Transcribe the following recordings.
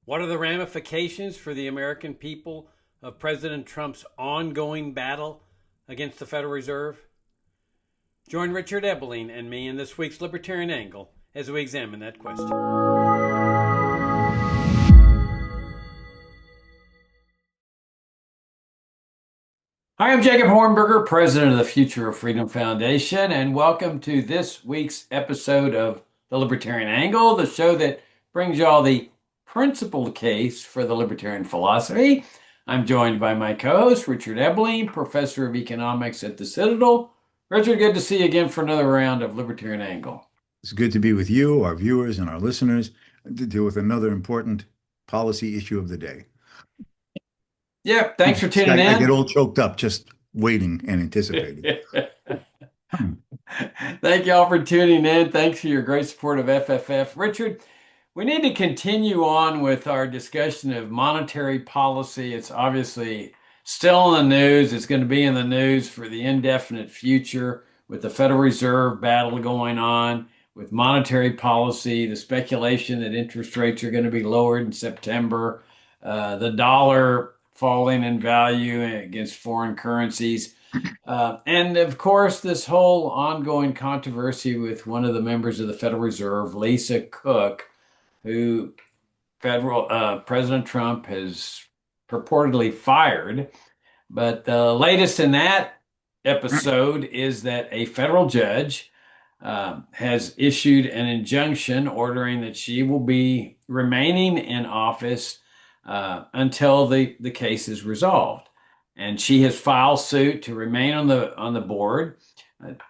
What are the ramifications for the American people of President Trump's ongoing battle against the Federal Reserve? Join Richard Ebeling and me in this week's Libertarian Angle as we examine that question. Hi, I'm Jacob Hornberger, president of the Future of Freedom Foundation, and welcome to this week's episode of the Libertarian Angle, the show that brings you all the principled case for the libertarian philosophy. I'm joined by my co-host, Richard Ebeling, professor of economics at the Citadel. Richard, good to see you again for another round of Libertarian Angle. It's good to be with you, our viewers, and our listeners to deal with another important policy issue of the day. Yeah, thanks for tuning in. I get all choked up just waiting and anticipating. Thank you all for tuning in. Thanks for your great support of FFF. Richard, we need to continue on with our discussion of monetary policy. It's obviously still in the news. It's going to be in the news for the indefinite future with the Federal Reserve battle going on, with monetary policy, the speculation that interest rates are going to be lowered in September, the dollar falling in value against foreign currencies. And of course, this whole ongoing controversy with one of the members of the Federal Reserve, Lisa Cook, who President Trump has purportedly fired. But the latest in that episode is that a federal judge has issued an injunction ordering that she will be remaining in office until the case is resolved. And she has filed suit to remain on the board.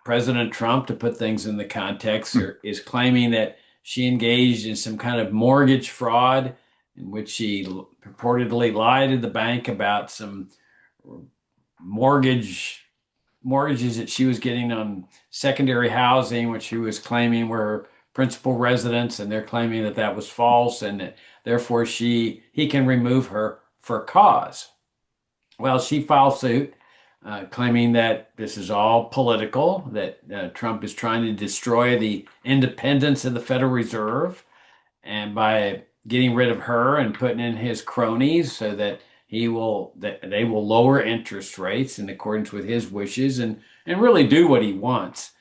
President Trump, to put things in the context, is claiming that she engaged in some kind of mortgage fraud in which she purportedly lied to the bank about some mortgages that she was getting on secondary housing, which she was claiming were her principal residence, and they're claiming that that was false and that therefore he can remove her for cause. Well, she filed suit claiming that this is all political, that Trump is trying to destroy the independence of the Federal Reserve, and by getting rid of her and putting in his cronies so that they will lower interest rates in accordance with his wishes and really do what he wants.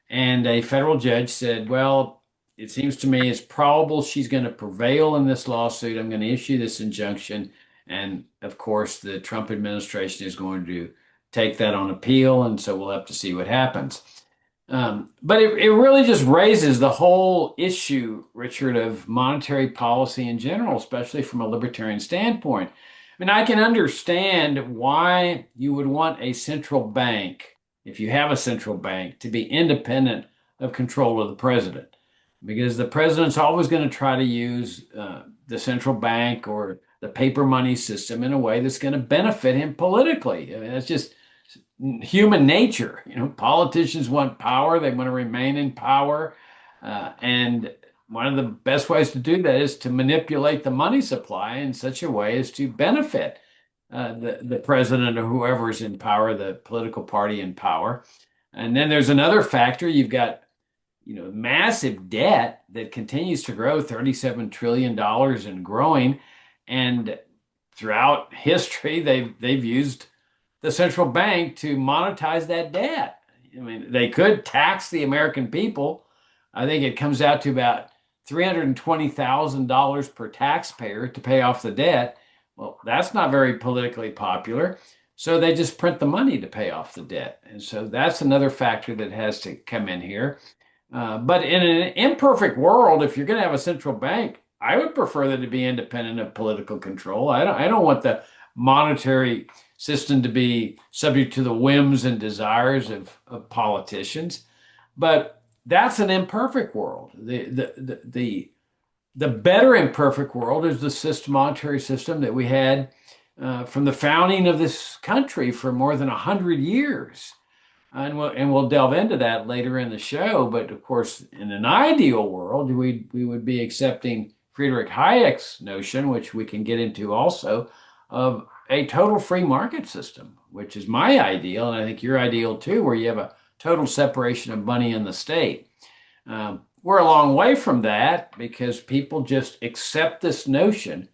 And a federal judge said, well, it seems to me it's probable she's going to prevail in this lawsuit. I'm going to issue this injunction. And of course, the Trump administration is going to take that on appeal. And so we'll have to see what happens. But it really just raises the whole issue, Richard, of monetary policy in general, especially from a libertarian standpoint. I mean, I can understand why you would want a central bank, if you have a central bank, to be independent of control of the president, because the president's always going to try to use the central bank or the paper money system in a way that's going to benefit him politically. I mean, that's just human nature. You know, politicians want power. They want to remain in power. And one of the best ways to do that is to manipulate the money supply in such a way as to benefit the president or whoever's in power, the political party in power. And then there's another factor. You've got, massive debt that continues to grow, $37 trillion and growing. And throughout history, they've used the central bank to monetize that debt. I mean, they could tax the American people. I think it comes out to about $320,000 per taxpayer to pay off the debt. Well, that's not very politically popular. So they just print the money to pay off the debt. And so that's another factor that has to come in here. But in an imperfect world, if you're going to have a central bank, I would prefer that to be independent of political control. I don't want the monetary system to be subject to the whims and desires of politicians. But that's an imperfect world. The better imperfect world is the monetary system that we had from the founding of this country for more than 100 years. And we'll delve into that later in the show. But of course, in an ideal world, we would be accepting Friedrich Hayek's notion, which we can get into also, of a total free market system, which is my ideal, and I think your ideal too, where you have a total separation of money and the state. We're a long way from that because people just accept this notion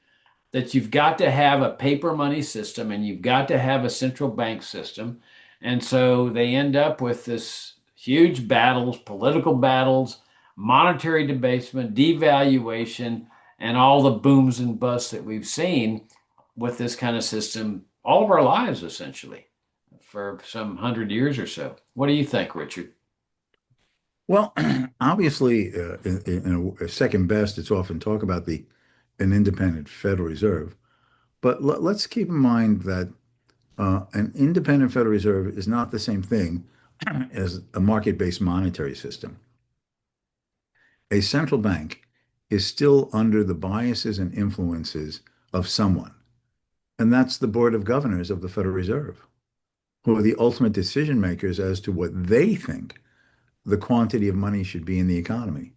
that you've got to have a paper money system and you've got to have a central bank system. And so they end up with this huge battles, political battles, monetary debasement, devaluation, and all the booms and busts that we've seen with this kind of system all of our lives, essentially, for some 100 years or so. What do you think, Richard? Well, obviously, in a second best, it's often talk about the an independent Federal Reserve. But let's keep in mind that an independent Federal Reserve is not the same thing as a market-based monetary system. A central bank is still under the biases and influences of someone, and that's the Board of Governors of the Federal Reserve, who are the ultimate decision makers as to what they think the quantity of money should be in the economy,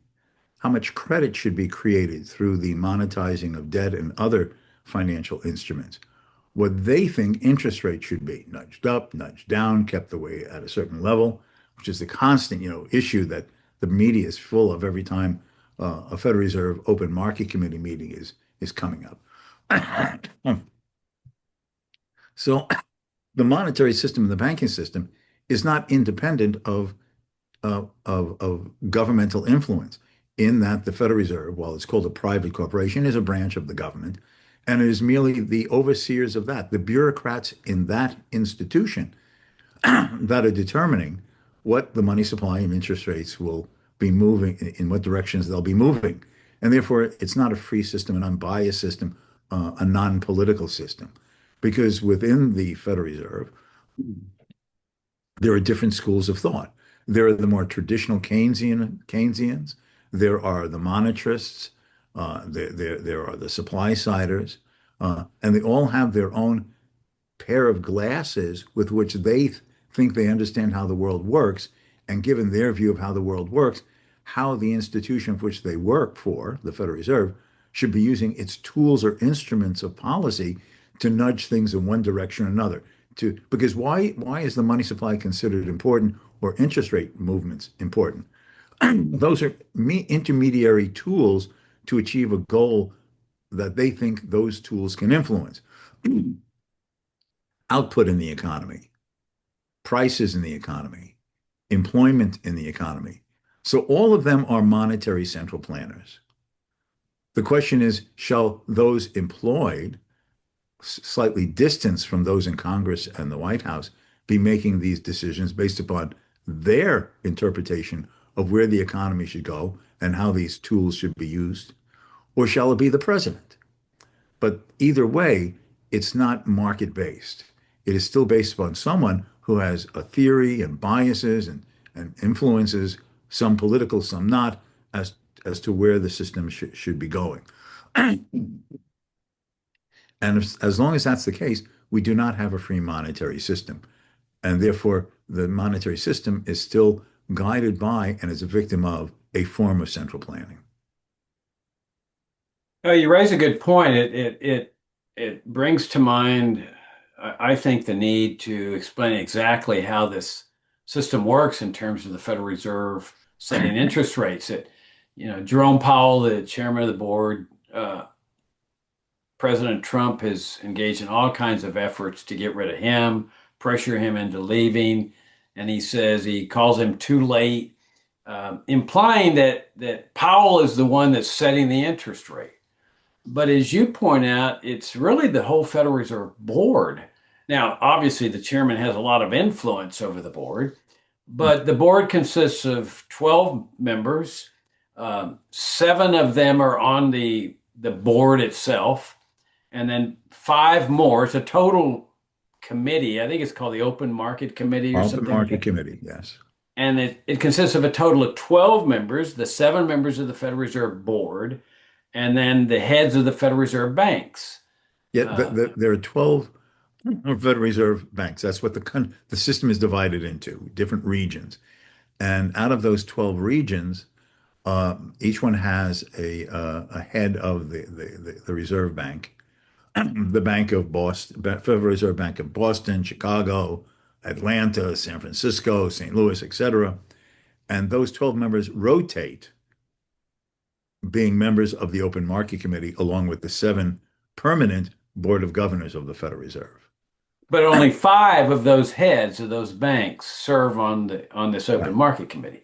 how much credit should be created through the monetizing of debt and other financial instruments, what they think interest rates should be, nudged up, nudged down, kept away at a certain level, which is the constant, issue that the media is full of every time a Federal Reserve Open Market Committee meeting is coming up. So the monetary system and the banking system is not independent of governmental influence, in that the Federal Reserve, while it's called a private corporation, is a branch of the government, and it is merely the overseers of that, the bureaucrats in that institution that are determining what the money supply and interest rates will be moving, in what directions they'll be moving. And therefore, it's not a free system, an unbiased system, a non-political system, because within the Federal Reserve, there are different schools of thought. There are the more traditional Keynesians. There are the monetarists. There are the supply siders, and they all have their own pair of glasses with which they think they understand how the world works. And given their view of how the world works, how the institution of which they work for, the Federal Reserve, should be using its tools or instruments of policy to nudge things in one direction or another. Because why is the money supply considered important, or interest rate movements important? Those are intermediary tools to achieve a goal that they think those tools can influence. Output in the economy, prices in the economy, employment in the economy. So all of them are monetary central planners. The question is, shall those employed, slightly distanced from those in Congress and the White House, be making these decisions based upon their interpretation of where the economy should go and how these tools should be used? Or shall it be the president? But either way, it's not market based. It is still based upon someone who has a theory and biases and influences, some political, some not, as to where the system should be going. And as long as that's the case, we do not have a free monetary system. And therefore, the monetary system is still guided by and is a victim of a form of central planning. Oh, you raise a good point. It brings to mind, I think, the need to explain exactly how this system works in terms of the Federal Reserve setting interest rates. Jerome Powell, the chairman of the board, President Trump has engaged in all kinds of efforts to get rid of him, pressure him into leaving, and he calls him too late, implying that Powell is the one that's setting the interest rate. But as you point out, it's really the whole Federal Reserve Board. Now, obviously, the chairman has a lot of influence over the board, but the board consists of 12 members. Seven of them are on the board itself, and then five more. It's a total committee. I think it's called the Open Market Committee or Open something like Market that. Committee, yes. And it consists of a total of 12 members, the seven members of the Federal Reserve Board, and then the heads of the Federal Reserve banks. Yet Uh, there are 12 Federal Reserve banks. That's what the system is divided into, different regions. And out of those 12 regions, each one has a head of the Reserve Bank, the Bank of Boston, Federal Reserve Bank of Boston, Chicago, Atlanta, San Francisco, St. Louis, etc. And those 12 members rotate, being members of the Open Market Committee, along with the seven permanent board of governors of the Federal Reserve. But only five of those heads of those banks serve on this open Right. market committee.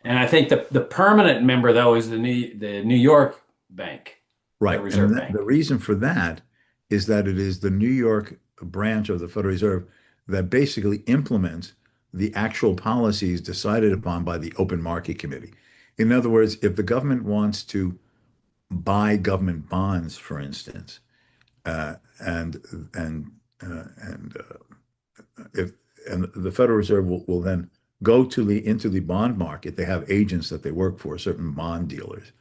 And I think the permanent member though is the New York Bank, Right. Reserve And Bank. the reason for that is that it is the New York branch of the Federal Reserve that basically implements the actual policies decided upon by the Open Market Committee. In other words, if the government wants to buy government bonds, for instance, uh, and and and if and the Federal Reserve will then go to the into the bond market. They have agents that they work for, certain bond dealers,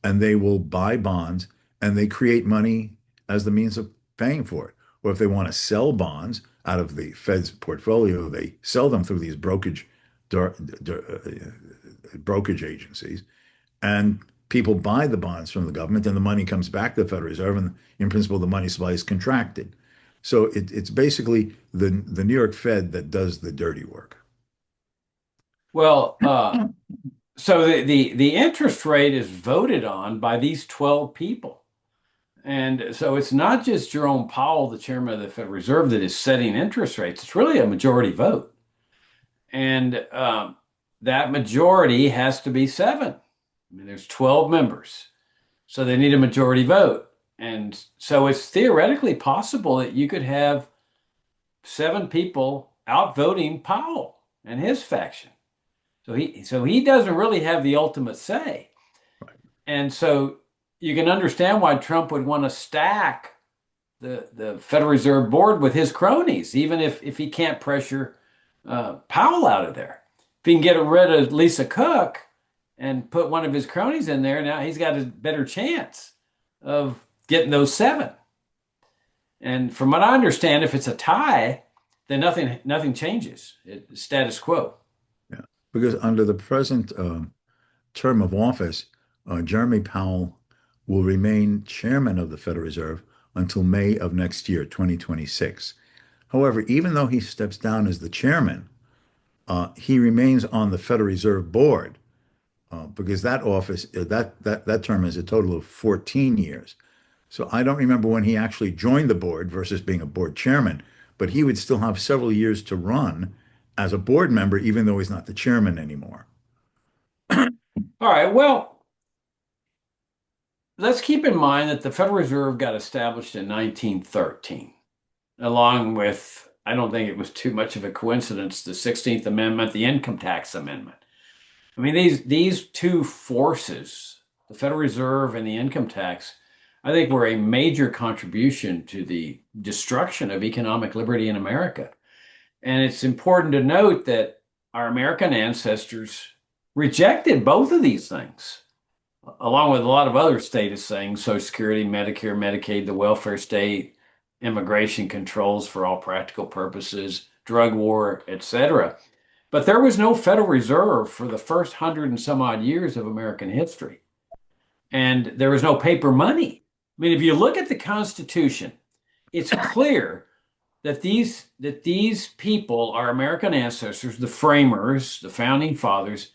and they will buy bonds and they create money as the means of paying for it. Or if they want to sell bonds out of the Fed's portfolio, they sell them through these brokerage agencies, and people buy the bonds from the government, and the money comes back to the Federal Reserve, and in principle, the money supply is contracted. So it's basically the New York Fed that does the dirty work. Well, so the interest rate is voted on by these 12 people. And so it's not just Jerome Powell, the chairman of the Federal Reserve, that is setting interest rates. It's really a majority vote. And that majority has to be seven. I mean, there's 12 members. So they need a majority vote. And so it's theoretically possible that you could have seven people outvoting Powell and his faction. So he doesn't really have the ultimate say. And so you can understand why Trump would want to stack the Federal Reserve Board with his cronies, even if he can't pressure Powell out of there. If he can get rid of Lisa Cook and put one of his cronies in there, now he's got a better chance of getting those seven. And from what I understand, if it's a tie, then nothing changes. It's status quo. Yeah, because under the present term of office, Jeremy Powell will remain chairman of the Federal Reserve until May of next year, 2026. However, even though he steps down as the chairman, he remains on the Federal Reserve Board because that office, that term is a total of 14 years. So I don't remember when he actually joined the board versus being a board chairman, but he would still have several years to run as a board member, even though he's not the chairman anymore. All right. Well, let's keep in mind that the Federal Reserve got established in 1913, along with, I don't think it was too much of a coincidence, the 16th Amendment, the Income Tax Amendment. I mean, these two forces, the Federal Reserve and the income tax, I think were a major contribution to the destruction of economic liberty in America. And it's important to note that our American ancestors rejected both of these things, along with a lot of other status things, Social Security, Medicare, Medicaid, the welfare state, immigration controls for all practical purposes, drug war, etc. But there was no Federal Reserve for the first 100 and some odd years of American history. And there was no paper money. I mean, if you look at the Constitution, it's clear that these people, our American ancestors, the framers, the founding fathers,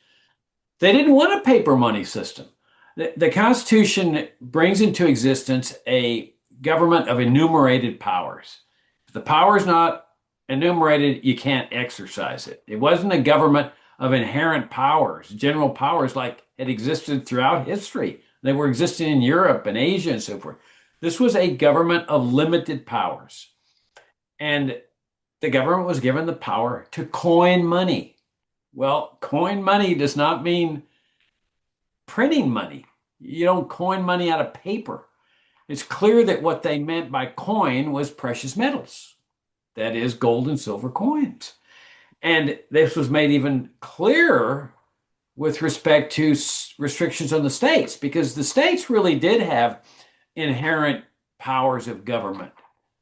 they didn't want a paper money system. The Constitution brings into existence a government of enumerated powers. If the power is not enumerated, you can't exercise it. It wasn't a government of inherent powers, general powers like had existed throughout history. They were existing in Europe and Asia and so forth. This was a government of limited powers. And the government was given the power to coin money. Well, coin money does not mean printing money. You don't coin money out of paper. It's clear that what they meant by coin was precious metals. That is gold and silver coins. And this was made even clearer with respect to restrictions on the states, because the states really did have inherent powers of government.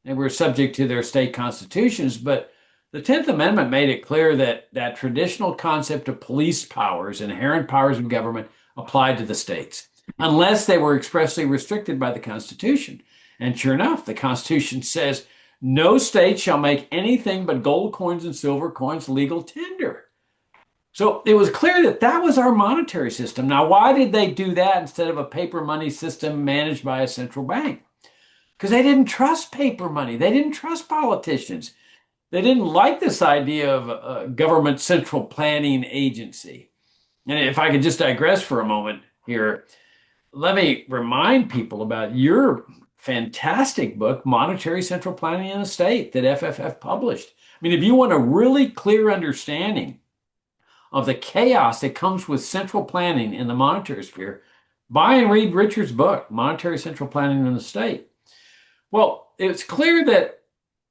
They were subject to their state constitutions, but the 10th Amendment made it clear that that traditional concept of police powers, inherent powers of government, applied to the states, unless they were expressly restricted by the Constitution. And sure enough, the Constitution says no state shall make anything but gold coins and silver coins legal tender. So it was clear that that was our monetary system. Now, why did they do that instead of a paper money system managed by a central bank? because they didn't trust paper money. They didn't trust politicians. They didn't like this idea of a government central planning agency. And if I could just digress for a moment here, let me remind people about your fantastic book, Monetary Central Planning in the State, that FFF published. I mean, if you want a really clear understanding of the chaos that comes with central planning in the monetary sphere, buy and read Richard's book, Monetary Central Planning in the State. Well, it's clear that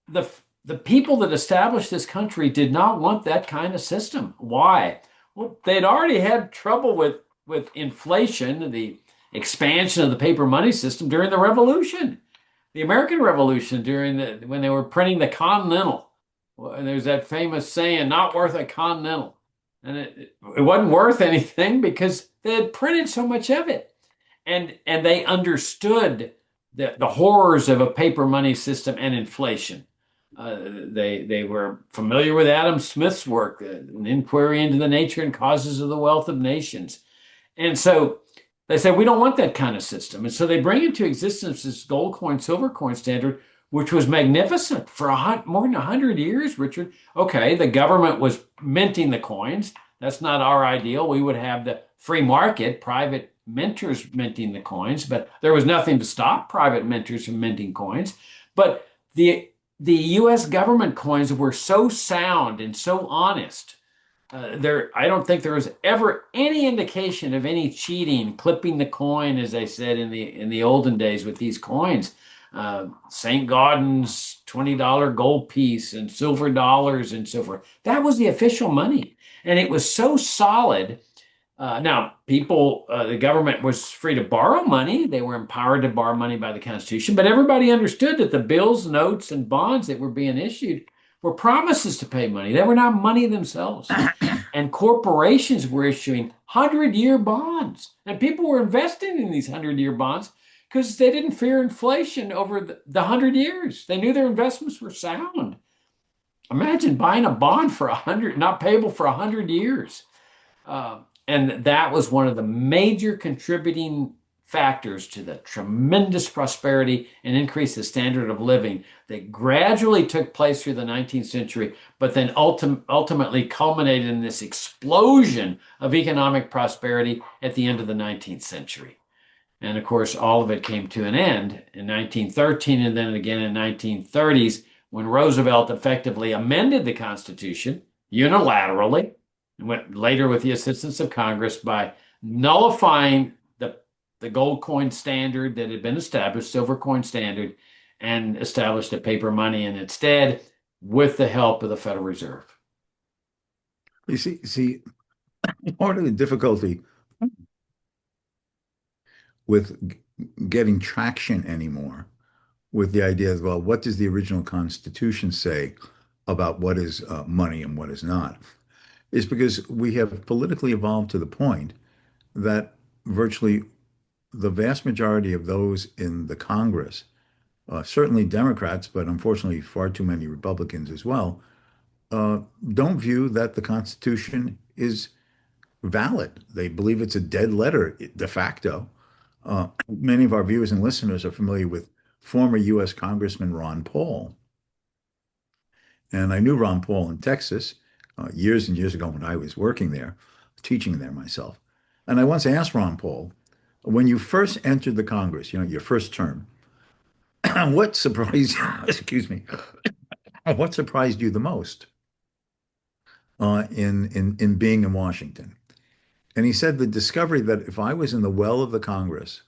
the the people that established this country did not want that kind of system. Why? Well, they'd already had trouble with inflation, the expansion of the paper money system during the Revolution, the American Revolution, during when they were printing the Continental. And there's that famous saying, "Not worth a Continental," and it wasn't worth anything because they had printed so much of it, and they understood the horrors of a paper money system and inflation. They were familiar with Adam Smith's work, an inquiry into the nature and causes of the wealth of nations. And so they said, we don't want that kind of system. And so they bring into existence this gold coin, silver coin standard, which was magnificent for more than 100 years, Richard. Okay, the government was minting the coins. That's not our ideal. We would have the free market, private minters minting the coins, but there was nothing to stop private minters from minting coins. But the U.S. government coins were so sound and so honest. I don't think there was ever any indication of any cheating, clipping the coin, as they said in the olden days with these coins. St. Gaudens $20 gold piece and silver dollars and so forth. That was the official money, and it was so solid. Now, the government was free to borrow money. They were empowered to borrow money by the Constitution, but everybody understood that the bills, notes, and bonds that were being issued were promises to pay money. They were not money themselves. And corporations were issuing 100-year bonds, and people were investing in these 100-year bonds because they didn't fear inflation over the 100 years. They knew their investments were sound. Imagine buying a bond for 100, not payable for 100 years. And that was one of the major contributing factors to the tremendous prosperity and increase of standard of living that gradually took place through the 19th century, but then ultimately culminated in this explosion of economic prosperity at the end of the 19th century. And of course, all of it came to an end in 1913 and then again in 1930s when Roosevelt effectively amended the Constitution unilaterally, and went later with the assistance of Congress by nullifying the gold coin standard that had been established, silver coin standard, and established a paper money in its stead with the help of the Federal Reserve. You see, part of the difficulty with getting traction anymore with the idea of, well, what does the original Constitution say about what is money and what is not, is because we have politically evolved to the point that virtually the vast majority of those in the Congress, certainly Democrats, but unfortunately far too many Republicans as well, don't view that the Constitution is valid. They believe it's a dead letter de facto. Many of our viewers and listeners are familiar with former U.S. Congressman Ron Paul. And I knew Ron Paul in Texas years and years ago when I was working there, teaching there myself. And I once asked Ron Paul, when you first entered the Congress, your first term, what surprised, excuse me, what surprised you the most in being in Washington? And he said the discovery that if I was in the well of the Congress,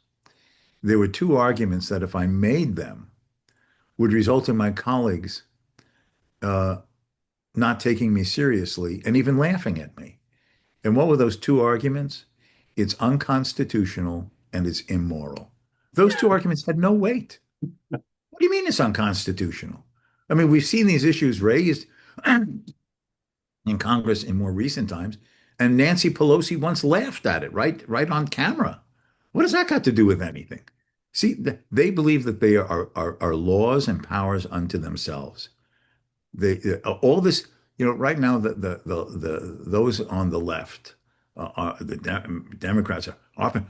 there were two arguments that if I made them would result in my colleagues not taking me seriously and even laughing at me. And what were those two arguments? It's unconstitutional and it's immoral. Those two arguments had no weight. What do you mean it's unconstitutional? I mean, we've seen these issues raised in Congress in more recent times, and Nancy Pelosi once laughed at it right on camera. What does that got to do with anything? See, they believe that they are laws and powers unto themselves. All this, right now, those on the left, Democrats are often,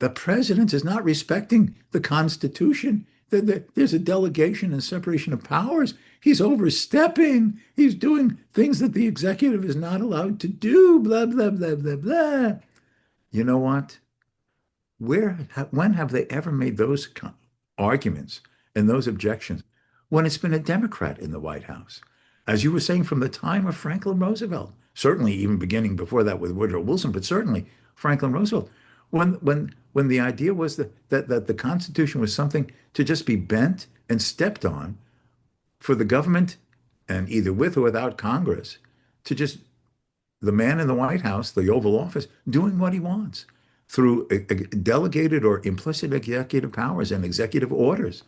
the president is not respecting the Constitution There's a delegation and separation of powers. He's overstepping. He's doing things that the executive is not allowed to do. Blah, blah, blah, blah, blah. You know what? When have they ever made those arguments and those objections when it's been a Democrat in the White House? As you were saying, from the time of Franklin Roosevelt, certainly even beginning before that with Woodrow Wilson, but certainly Franklin Roosevelt, when the idea was that the Constitution was something to just be bent and stepped on for the government, and either with or without Congress, to just the man in the White House, the Oval Office, doing what he wants through delegated or implicit executive powers and executive orders.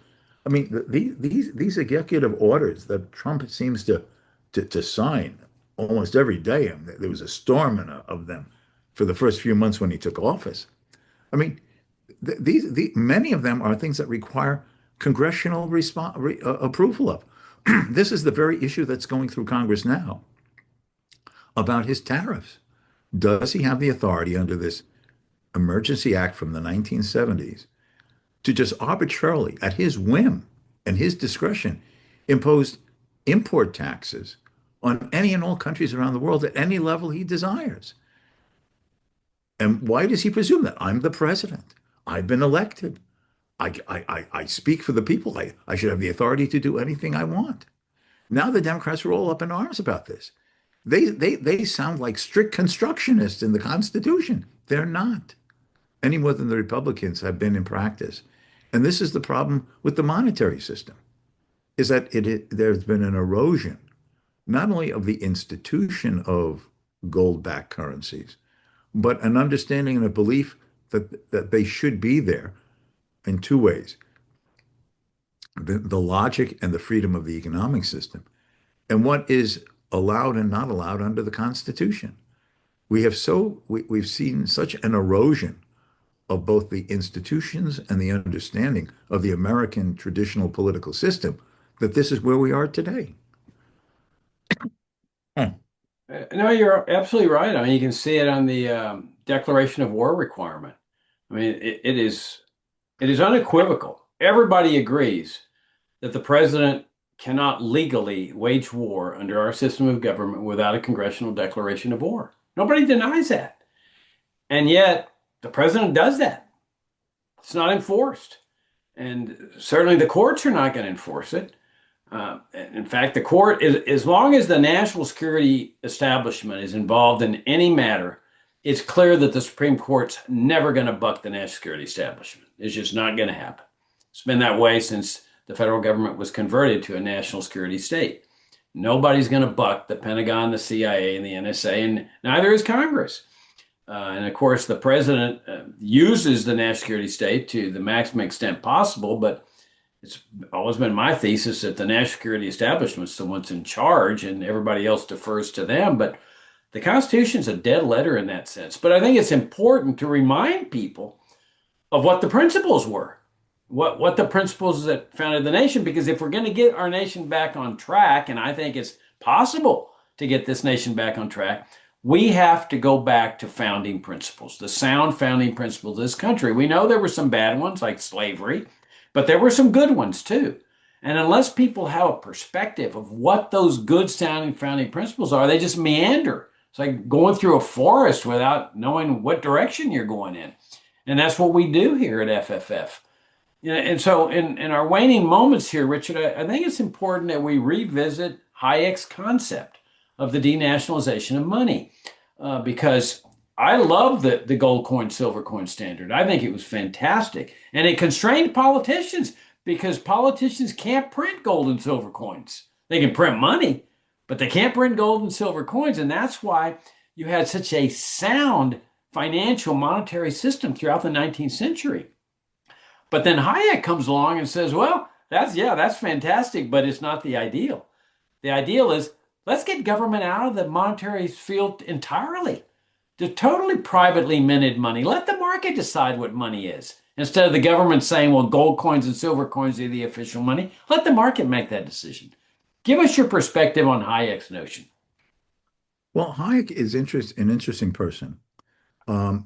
I mean, these executive orders that Trump seems to sign almost every day, and there was a storm of them for the first few months when he took office. I mean, many of them are things that require congressional approval of. This is the very issue that's going through Congress now about his tariffs. Does he have the authority under this Emergency Act from the 1970s to just arbitrarily, at his whim and his discretion, impose import taxes on any and all countries around the world at any level he desires? And why does he presume that? I'm the president. I've been elected. I speak for the people. I should have the authority to do anything I want. Now the Democrats are all up in arms about this. They sound like strict constructionists in the Constitution. They're not, any more than the Republicans have been in practice. And this is the problem with the monetary system, is that there's been an erosion, not only of the institution of gold-backed currencies, but an understanding and a belief that they should be there in two ways: the logic and the freedom of the economic system, and what is allowed and not allowed under the Constitution. We've seen such an erosion of both the institutions and the understanding of the American traditional political system that this is where we are today. Hmm. No, you're absolutely right. I mean, you can see it on the declaration of war requirement. I mean, it is unequivocal. Everybody agrees that the president cannot legally wage war under our system of government without a congressional declaration of war. Nobody denies that. And yet, the president does that. It's not enforced. And certainly the courts are not going to enforce it. In fact, the court, as long as the national security establishment is involved in any matter, it's clear that the Supreme Court's never going to buck the national security establishment. It's just not going to happen. It's been that way since the federal government was converted to a national security state. Nobody's going to buck the Pentagon, the CIA, and the NSA, and neither is Congress. And of course, the president uses the national security state to the maximum extent possible, but it's always been my thesis that the national security establishment is the ones in charge and everybody else defers to them. But the Constitution's a dead letter in that sense. But I think it's important to remind people of what the principles were, what the principles that founded the nation, because if we're going to get our nation back on track, and I think it's possible to get this nation back on track, we have to go back to founding principles, the sound founding principles of this country. We know there were some bad ones like slavery, but there were some good ones too. And unless people have a perspective of what those good sounding founding principles are, they just meander. It's like going through a forest without knowing what direction you're going in. And that's what we do here at FFF. You know, and so in our waning moments here, Richard, I think it's important that we revisit Hayek's concept of the denationalization of money, because I love the gold coin, silver coin standard. I think it was fantastic. And it constrained politicians because politicians can't print gold and silver coins. They can print money, but they can't print gold and silver coins. And that's why you had such a sound financial monetary system throughout the 19th century. But then Hayek comes along and says, well, that's fantastic, but it's not the ideal. The ideal is let's get government out of the monetary field entirely. To totally privately minted money. Let the market decide what money is. Instead of the government saying, well, gold coins and silver coins are the official money, let the market make that decision. Give us your perspective on Hayek's notion. Well, Hayek is an interesting person.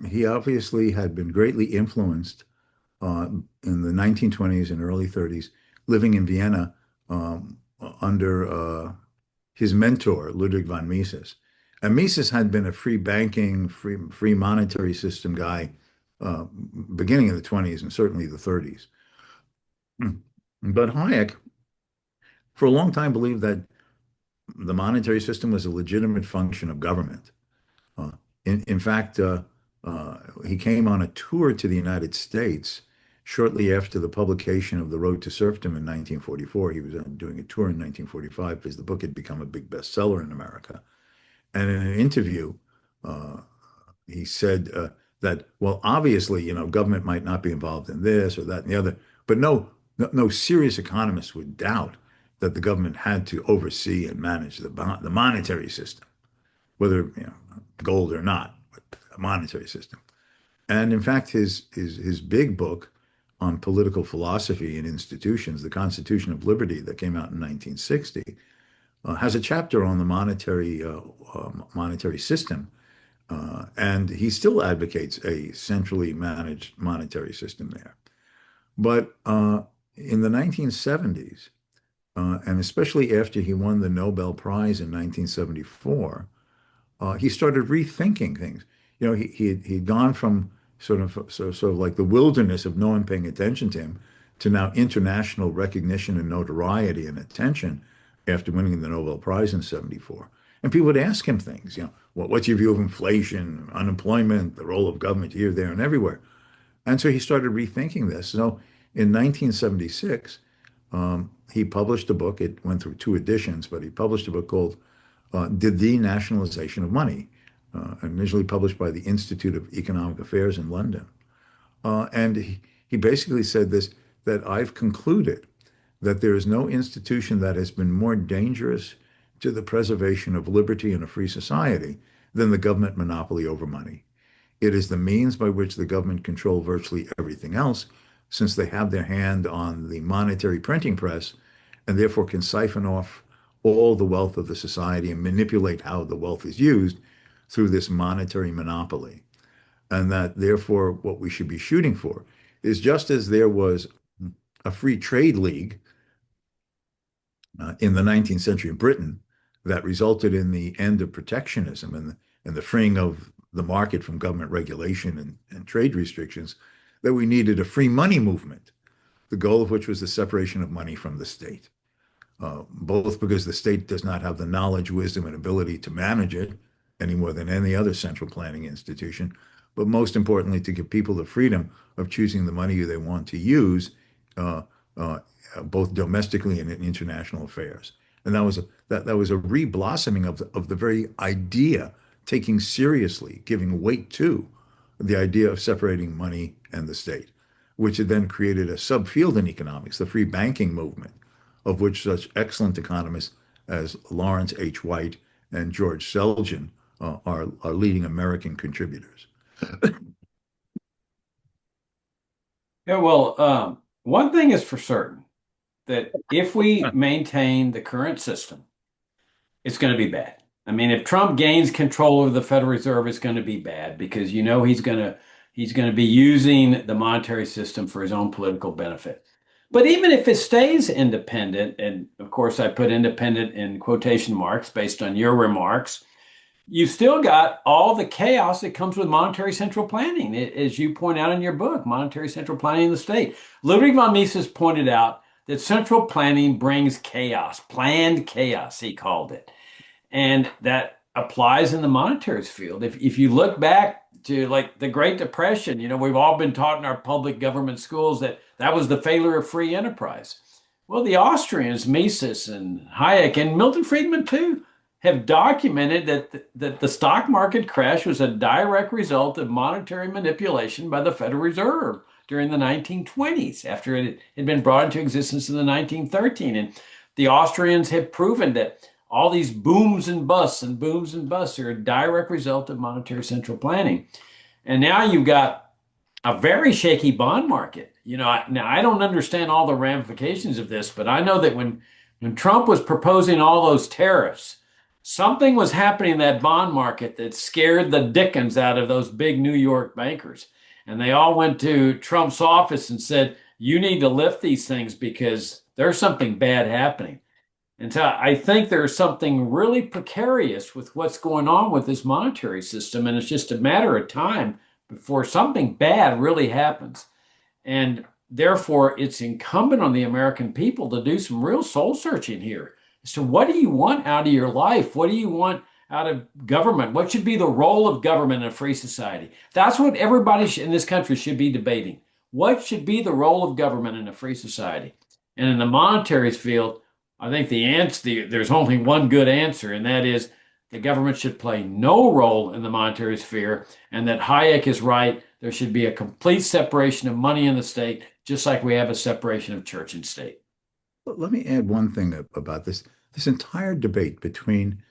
He obviously had been greatly influenced uh, in the 1920s and early 30s, living in Vienna under his mentor, Ludwig von Mises. And Mises had been a free banking, free monetary system guy uh, beginning in the 20s and certainly the 30s. But Hayek, for a long time, believed that the monetary system was a legitimate function of government. Uh, in fact, he came on a tour to the United States shortly after the publication of The Road to Serfdom in 1944. He was doing a tour in 1945 because the book had become a big bestseller in America. And in an interview, uh, he said that, well, obviously, government might not be involved in this or that and the other, but no serious economist would doubt that the government had to oversee and manage the monetary system, whether gold or not, but a monetary system. And in fact, his big book on political philosophy and institutions, The Constitution of Liberty, that came out in 1960, has a chapter on the monetary system, and he still advocates a centrally managed monetary system there. But in the 1970s, and especially after he won the Nobel Prize in 1974, he started rethinking things. He'd gone from sort of like the wilderness of no one paying attention to him to now international recognition and notoriety and attention after winning the Nobel Prize in 74. And people would ask him things, what's your view of inflation, unemployment, the role of government here, there, and everywhere? And so he started rethinking this. So in 1976, he published a book. It went through two editions, but he published a book called Did the Nationalization of Money, initially published by the Institute of Economic Affairs in London. And he basically said this, that I've concluded that there is no institution that has been more dangerous to the preservation of liberty in a free society than the government monopoly over money. It is the means by which the government control virtually everything else, since they have their hand on the monetary printing press and therefore can siphon off all the wealth of the society and manipulate how the wealth is used through this monetary monopoly. And that therefore what we should be shooting for is, just as there was a free trade league in the 19th century in Britain that resulted in the end of protectionism and the freeing of the market from government regulation and trade restrictions, that we needed a free money movement, the goal of which was the separation of money from the state. Both because the state does not have the knowledge, wisdom, and ability to manage it any more than any other central planning institution, but most importantly, to give people the freedom of choosing the money they want to use, uh, uh, both domestically and in international affairs. And that was a reblossoming of the very idea, taking seriously, giving weight to the idea of separating money and the state, which had then created a subfield in economics, the free banking movement, of which such excellent economists as Lawrence H. White and George Selgin are leading American contributors. Yeah, well, one thing is for certain that if we maintain the current system, it's going to be bad. I mean, if Trump gains control over the Federal Reserve, it's going to be bad because he's going to be using the monetary system for his own political benefit. But even if it stays independent, and of course I put independent in quotation marks based on your remarks, you still got all the chaos that comes with monetary central planning, as you point out in your book, Monetary Central Planning in the State. Ludwig von Mises pointed out that central planning brings chaos, planned chaos, he called it. And that applies in the monetary field. If you look back to like the Great Depression, we've all been taught in our public government schools that that was the failure of free enterprise. Well, the Austrians, Mises and Hayek and Milton Friedman too, have documented that the stock market crash was a direct result of monetary manipulation by the Federal Reserve during the 1920s after it had been brought into existence in the 1913. And the Austrians have proven that all these booms and busts are a direct result of monetary central planning. And now you've got a very shaky bond market. Now I don't understand all the ramifications of this, but I know that when Trump was proposing all those tariffs, something was happening in that bond market that scared the dickens out of those big New York bankers. And they all went to Trump's office and said, you need to lift these things because there's something bad happening. And so I think there's something really precarious with what's going on with this monetary system. And it's just a matter of time before something bad really happens. And therefore, it's incumbent on the American people to do some real soul searching here. So, what do you want out of your life? What do you want out of government? What should be the role of government in a free society? That's what everybody in this country should be debating. What should be the role of government in a free society? And in the monetary field, I think there's only one good answer, and that is the government should play no role in the monetary sphere, and that Hayek is right. There should be a complete separation of money in the state, just like we have a separation of church and state. Let me add one thing about this. This entire debate between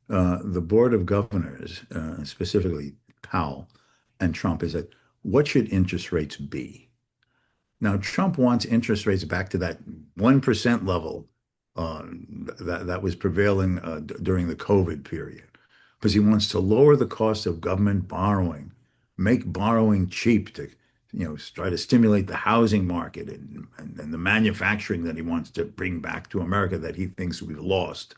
the Board of Governors, specifically Powell and Trump, is that what should interest rates be? Now, Trump wants interest rates back to that 1% level uh, that was prevailing during the COVID period, because he wants to lower the cost of government borrowing, make borrowing cheap to, try to stimulate the housing market and the manufacturing that he wants to bring back to America that he thinks we've lost.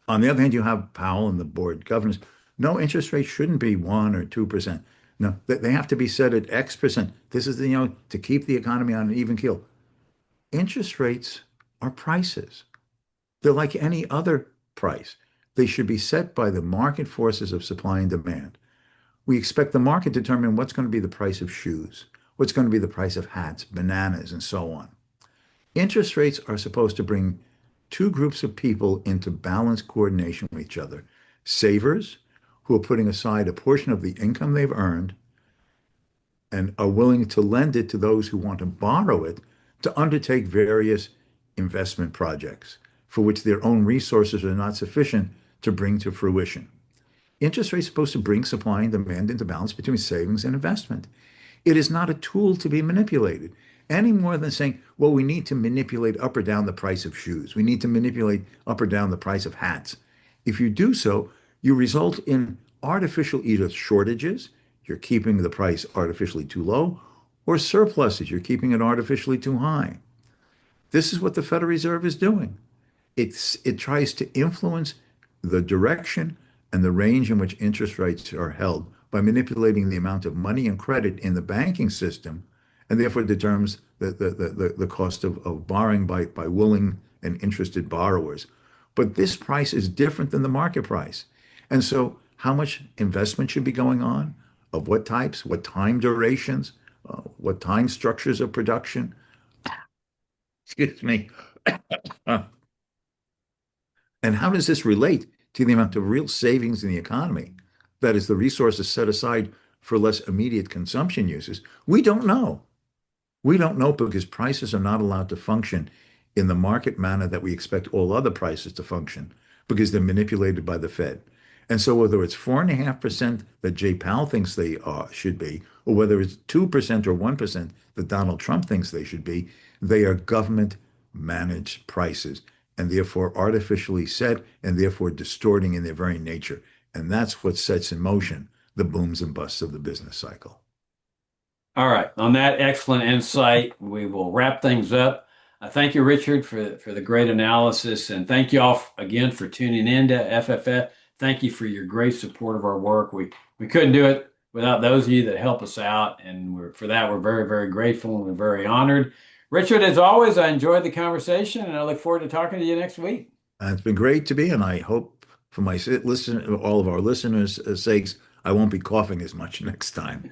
On the other hand, you have Powell and the board governors. No, interest rates shouldn't be 1 or 2%. No, they have to be set at X percent. This is to keep the economy on an even keel. Interest rates are prices. They're like any other price. They should be set by the market forces of supply and demand. We expect the market to determine what's going to be the price of shoes, what's going to be the price of hats, bananas, and so on. Interest rates are supposed to bring two groups of people into balanced coordination with each other. Savers, who are putting aside a portion of the income they've earned and are willing to lend it to those who want to borrow it to undertake various investment projects for which their own resources are not sufficient to bring to fruition. Interest rates are supposed to bring supply and demand into balance between savings and investment. It is not a tool to be manipulated any more than saying, well, we need to manipulate up or down the price of shoes. We need to manipulate up or down the price of hats. If you do so, you result in artificial either shortages, you're keeping the price artificially too low, or surpluses, you're keeping it artificially too high. This is what the Federal Reserve is doing. It tries to influence the direction and the range in which interest rates are held by manipulating the amount of money and credit in the banking system, and therefore determines the cost of borrowing by willing and interested borrowers. But this price is different than the market price. And so how much investment should be going on, of what types, what time durations, what time structures of production, excuse me, and how does this relate to the amount of real savings in the economy? That is, the resources set aside for less immediate consumption uses. We don't know. We don't know because prices are not allowed to function in the market manner that we expect all other prices to function because they're manipulated by the Fed. And so whether it's 4.5% that Jay Powell thinks they should be, or whether it's 2% or 1% that Donald Trump thinks they should be, they are government managed prices and therefore artificially set and therefore distorting in their very nature. And that's what sets in motion the booms and busts of the business cycle. All right. On that excellent insight, we will wrap things up. Thank you, Richard, for the great analysis. And thank you all again for tuning in to FFF. Thank you for your great support of our work. We couldn't do it without those of you that help us out. And for that, we're very, very grateful and we're very honored. Richard, as always, I enjoyed the conversation and I look forward to talking to you next week. It's been great to be, and I hope for all of our listeners' sakes, I won't be coughing as much next time.